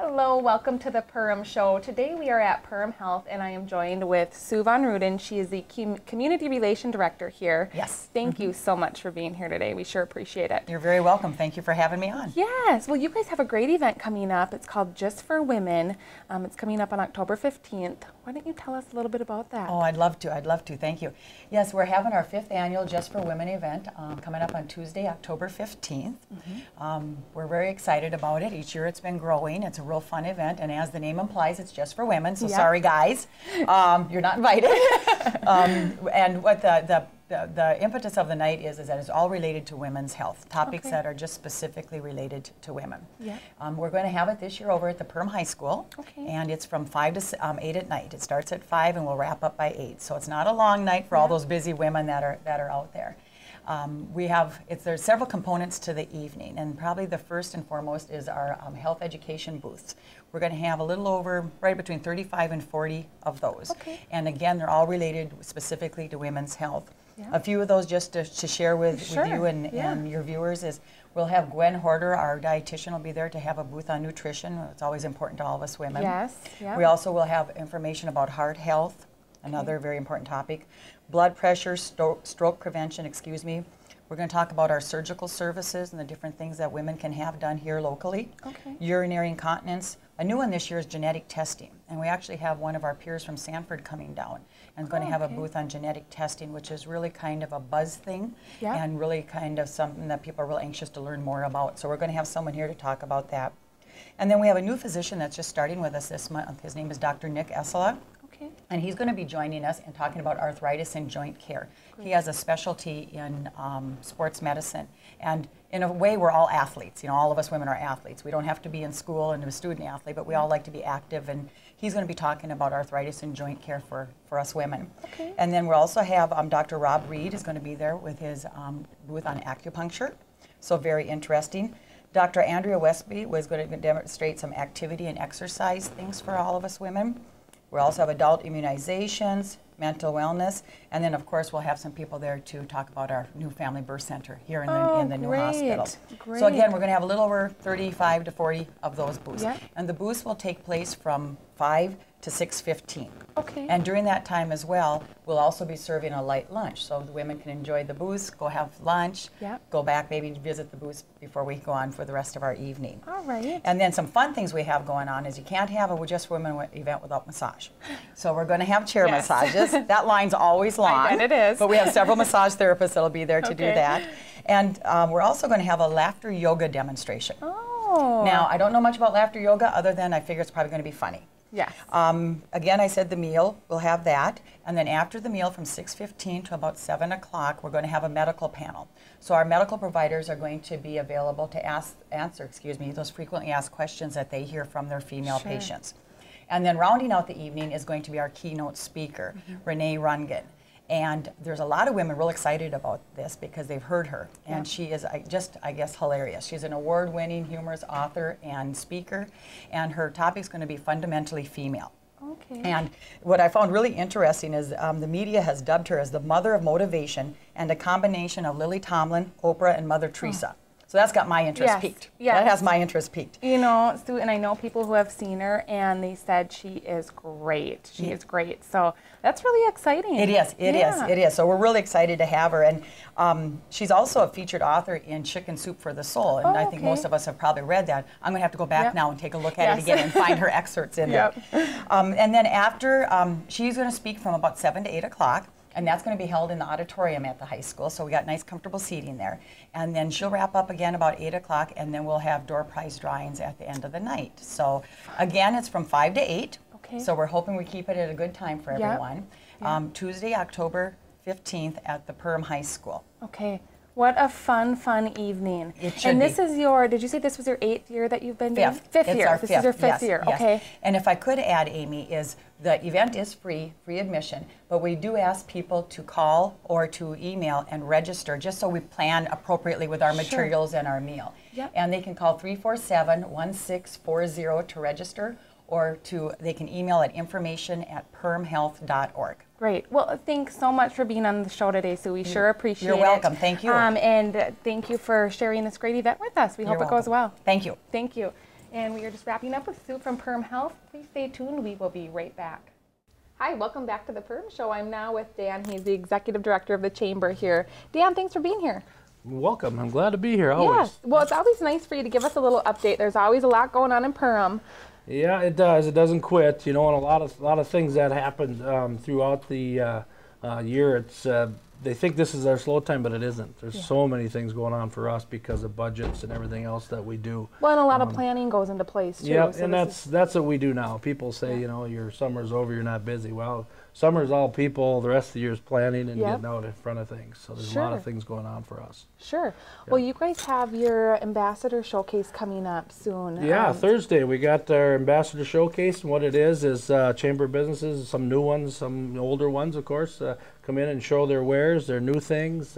Hello, welcome to the Perham Show. Today we are at Perham Health and I am joined with Sue Von Ruden. She is the Community Relation Director here. Yes. Thank you so much for being here today. We sure appreciate it. You're very welcome. Thank you for having me on. Yes. Well, you guys have a great event coming up. It's called Just for Women. It's coming up on October 15th. Why don't you tell us a little bit about that? Oh, I'd love to. I'd love to. Thank you. Yes, we're having our 5th annual Just for Women event coming up on Tuesday, October 15th. We're very excited about it. Each year it's been growing. It's a real fun event, and as the name implies, it's just for women, so sorry guys, you're not invited. And what the impetus of the night is that it's all related to women's health, topics that are just specifically related to women. Yeah. We're going to have it this year over at the Perham High School, and it's from 5 to 8 at night. It starts at 5 and we'll wrap up by 8, so it's not a long night for all those busy women that are out there. There's several components to the evening, and probably the first and foremost is our health education booths. We're going to have a little over, right between 35 and 40 of those. And again, they're all related specifically to women's health. A few of those just to share with you and your viewers is we'll have Gwen Horder, our dietitian, will be there to have a booth on nutrition. It's always important to all of us women. Yes. We also will have information about heart health, another very important topic. Blood pressure, stroke prevention, excuse me. We're going to talk about our surgical services and the different things that women can have done here locally. Urinary incontinence. A new one this year is genetic testing. And we actually have one of our peers from Sanford coming down and going to have a booth on genetic testing, which is really kind of a buzz thing and really kind of something that people are really anxious to learn more about. So we're going to have someone here to talk about that. And then we have a new physician that's just starting with us this month. His name is Dr. Nick Essela. And he's going to be joining us and talking about arthritis and joint care. He has a specialty in sports medicine. And in a way, we're all athletes. You know, all of us women are athletes. We don't have to be in school and be a student athlete, but we all like to be active. And he's going to be talking about arthritis and joint care for us women. And then we'll also have Dr. Rob Reed is going to be there with his booth on acupuncture. So very interesting. Dr. Andrea Westby was going to demonstrate some activity and exercise things for all of us women. We also have adult immunizations, mental wellness, and then of course we'll have some people there to talk about our new family birth center here in the new hospital. So again, we're going to have a little over 35 to 40 of those booths. And the booths will take place from 5 to 6:15. And during that time as well, we'll also be serving a light lunch. So the women can enjoy the booths, go have lunch, go back, maybe visit the booths before we go on for the rest of our evening. And then some fun things we have going on is you can't have a Just Women event without massage. So we're going to have chair massages. That line's always long. I bet it is. But we have several massage therapists that'll be there to do that. And we're also going to have a laughter yoga demonstration. Now, I don't know much about laughter yoga other than I figure it's probably going to be funny. Again, I said the meal, we'll have that. And then after the meal from 6:15 to about 7 o'clock, we're going to have a medical panel. So our medical providers are going to be available to answer those frequently asked questions that they hear from their female patients. And then rounding out the evening is going to be our keynote speaker, Renee Rungen. And there's a lot of women real excited about this because they've heard her. And she is just, I guess, hilarious. She's an award-winning humorous author and speaker. And her topic's going to be fundamentally female. And what I found really interesting is the media has dubbed her as the mother of motivation and a combination of Lily Tomlin, Oprah, and Mother Teresa. So that's got my interest peaked. That has my interest peaked. You know, Sue, and I know people who have seen her, and they said she is great. She is great. So that's really exciting. It is. It is. So we're really excited to have her. And she's also a featured author in Chicken Soup for the Soul. And I think most of us have probably read that. I'm going to have to go back now and take a look at it again and find her excerpts in there. And then after, she's going to speak from about 7 to 8 o'clock. And that's going to be held in the auditorium at the high school, so we got nice, comfortable seating there. And then she'll wrap up again about 8 o'clock, and then we'll have door prize drawings at the end of the night. So again, it's from 5 to 8. So we're hoping we keep it at a good time for everyone. Tuesday, October 15th at the Perham High School. What a fun, fun evening. It should and this is your, did you say this was your 8th year that you've been doing? Fifth year. This is your fifth year. And if I could add, Amy, is the event is free admission, but we do ask people to call or to email and register just so we plan appropriately with our materials and our meal. And they can call 347-1640 to register, or they can email at information@perhamhealth.org. Great. Well, thanks so much for being on the show today, Sue. We sure appreciate it. You're welcome. Thank you. And thank you for sharing this great event with us. We hope it goes well. Thank you. Thank you. And we are just wrapping up with Sue from Perham Health. Please stay tuned. We will be right back. Hi, welcome back to the Perham Show. I'm now with Dan. He's the Executive Director of the Chamber here. Dan, thanks for being here. Welcome. I'm glad to be here always. Yes. Well, it's always nice for you to give us a little update. There's always a lot going on in Perham. Yeah, it does. It doesn't quit. You know, and a lot of things that happen throughout the year. It's they think this is our slow time, but it isn't. There's so many things going on for us because of budgets and everything else that we do. Well, and a lot of planning goes into place too. Yeah, so and that's what we do now. People say, you know, your summer's over, you're not busy. Well, summer's all people. The rest of the year is planning and getting out in front of things. So there's a lot of things going on for us. Sure. Well, you guys have your Ambassador Showcase coming up soon. Yeah, Thursday we got our Ambassador Showcase, and what it is Chamber of Businesses, some new ones, some older ones, of course, come in and show their wares, their new things,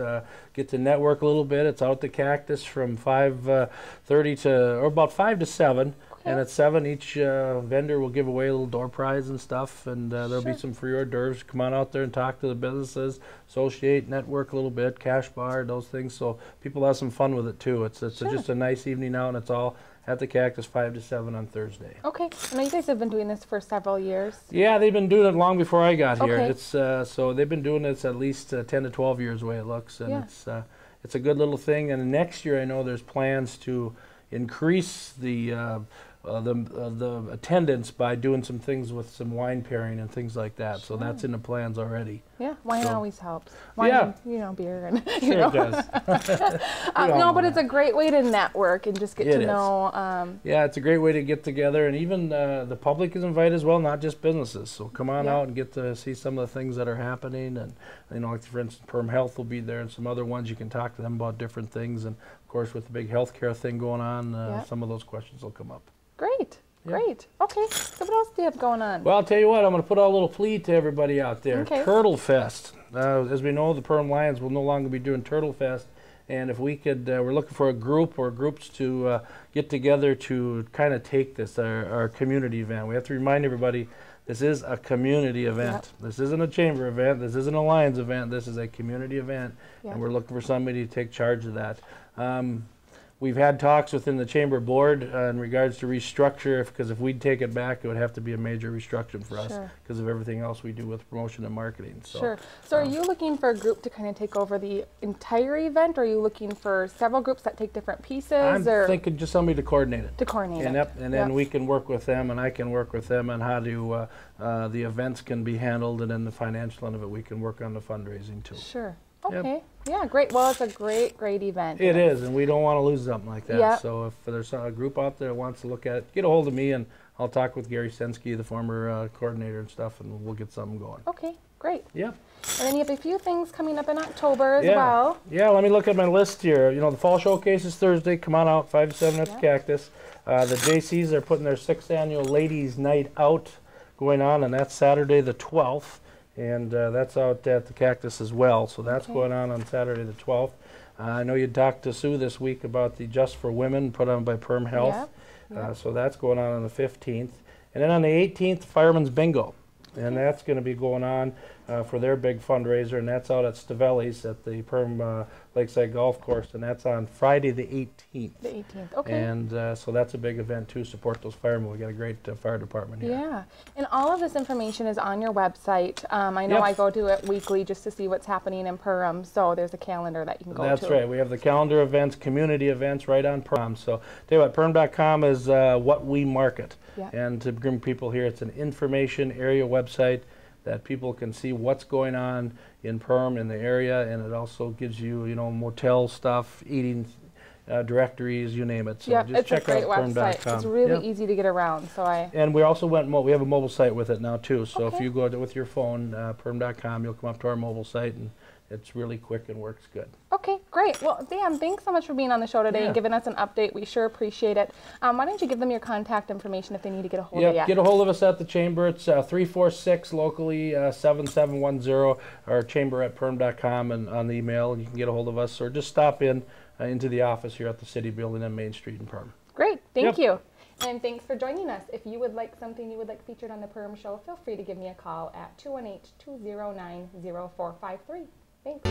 get to network a little bit. It's out at the Cactus from 5:30 or about 5 to 7. And at 7, each vendor will give away a little door prize and stuff, and there'll be some free hors d'oeuvres. Come on out there and talk to the businesses, associate, network a little bit, cash bar, those things, so people have some fun with it too. It's just a nice evening out, and it's all at the Cactus 5 to 7 on Thursday. Okay. I know you guys have been doing this for several years. Yeah, they've been doing it long before I got here. It's so they've been doing this at least 10 to 12 years the way it looks, and it's a good little thing. And next year I know there's plans to increase the attendance by doing some things with some wine pairing and things like that. So that's in the plans already. Yeah, wine always helps. Wine and, you know, beer and sure it does. no, but it's a great way to network and just get to know. Yeah, it's a great way to get together, and even the public is invited as well, not just businesses. So come on out and get to see some of the things that are happening. And you know, like for instance, Perham Health will be there, and some other ones you can talk to them about different things. And of course, with the big healthcare thing going on, some of those questions will come up. Great. Great. Okay. So what else do you have going on? Well, I'll tell you what, I'm going to put out a little plea to everybody out there. Okay. Turtle Fest. As we know, the Perham Lions will no longer be doing Turtle Fest. And if we could, we're looking for a group or groups to get together to kind of take this, our community event. We have to remind everybody, this is a community event. This isn't a chamber event. This isn't a Lions event. This is a community event. And we're looking for somebody to take charge of that. We've had talks within the chamber board in regards to restructure, because if we'd take it back, it would have to be a major restructure for us because of everything else we do with promotion and marketing. So, So are you looking for a group to kind of take over the entire event, or are you looking for several groups that take different pieces? I'm thinking just somebody to coordinate it. To coordinate it. And then we can work with them, and I can work with them on how to the events can be handled, and then the financial end of it, we can work on the fundraising too. Sure. Okay. Yeah, great. Well, it's a great event. It is, and we don't want to lose something like that. So if there's a group out there that wants to look at it, get a hold of me, and I'll talk with Gary Sensky, the former coordinator and stuff, and we'll get something going. Okay, great. Yeah. And then you have a few things coming up in October as well. Yeah, let me look at my list here. You know, the Fall Showcase is Thursday. Come on out, 5 to 7 at the Cactus. The JCs are putting their 6th annual Ladies' Night Out going on, and that's Saturday the 12th. And that's out at the Cactus as well. So that's going on Saturday the 12th. I know you talked to Sue this week about the Just for Women put on by Perham Health. So that's going on the 15th. And then on the 18th, Fireman's Bingo. And that's going to be going on for their big fundraiser, and that's out at Stavelli's at the Perham Lakeside Golf Course, and that's on Friday the 18th. The 18th, okay. And so that's a big event too, support those firemen. We got a great fire department here. Yeah, and all of this information is on your website. I know I go to it weekly just to see what's happening in Perham, so there's a calendar that you can go to. That's right, we have the calendar events, community events right on Perham. So tell you what, Perham.com is what we market. And to bring people here, it's an information area website that people can see what's going on in Perham in the area, and it also gives you, you know, motel stuff, eating directories, you name it. So just it's check a great out website. Perham.com. It's really easy to get around. So and we also we have a mobile site with it now too. So if you go with your phone, Perham.com, you'll come up to our mobile site, and it's really quick and works good. Okay, great. Well, Dan, thanks so much for being on the show today and giving us an update. We sure appreciate it. Why don't you give them your contact information if they need to get a hold of you? Get a hold of us at the chamber. It's 346 locally 7710, or chamber@perham.com, and on the email, and you can get a hold of us, or just stop in into the office here at the City Building on Main Street in Perham. Great, thank you. And thanks for joining us. If you would like something you would like featured on the Perham Show, feel free to give me a call at 218-209-0453. Thanks.